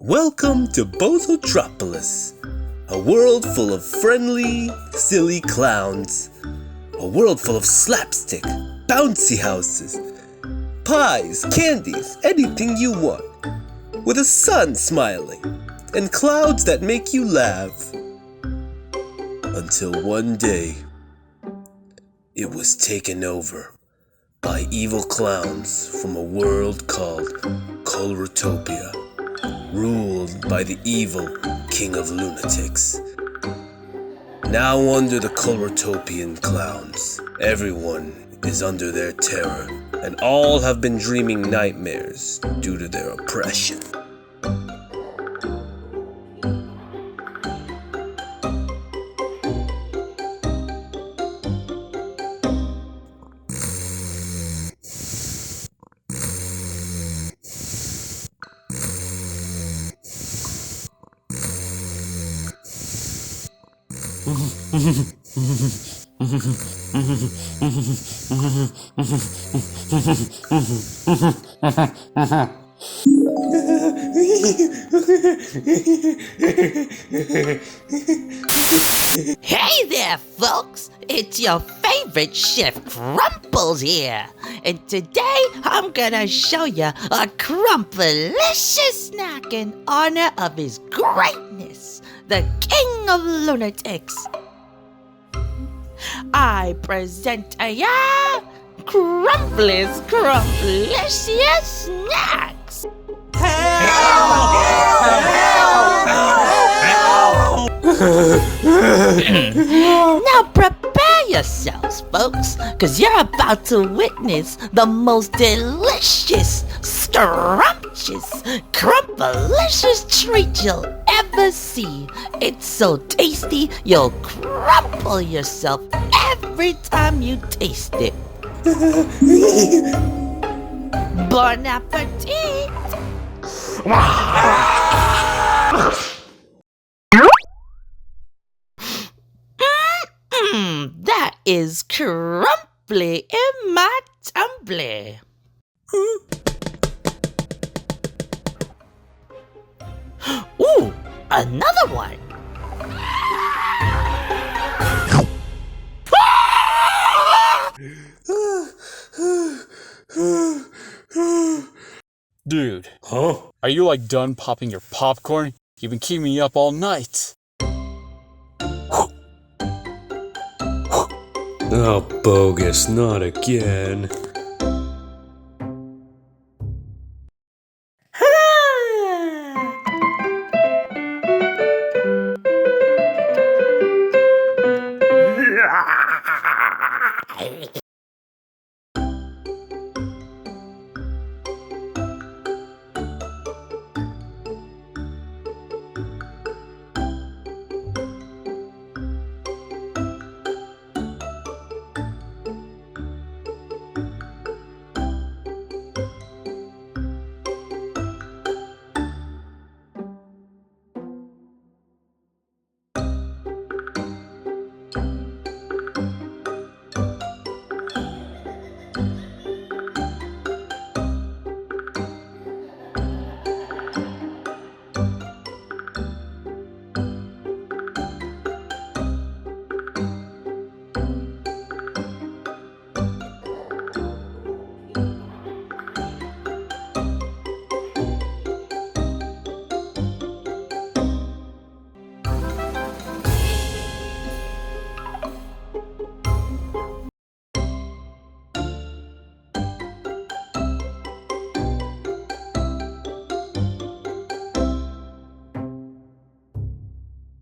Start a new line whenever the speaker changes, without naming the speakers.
Welcome to Coulrotopian, a world full of friendly, silly clowns. A world full of slapstick, bouncy houses, pies, candies, anything you want. With a sun smiling, and clouds that make you laugh. Until one day, it was taken over by evil clowns from a world called Coulrotopia, ruled by the evil King of Lunatics. Now under the Coulrotopian Clowns, everyone is under their terror, and all have been dreaming nightmares due to their oppression.
Hey there, folks! It's your favorite Chef Krumples here, and today I'm gonna show you a Krumplicious snack in honor of his greatness, the King of Lunatics. I present to ya Krumplys Krumplicious snacks. Now prepare yourselves, folks, because you're about to witness the most delicious, scrumptious, Krumplicious treat you'll ever see. It's so tasty, you'll crumple yourself every time you taste it. Bon appetit! That is crumply in my tumbler. Ooh, another one.
Dude. Huh? Are you done popping your popcorn? You've been keeping me up all night.
Oh, bogus, not again.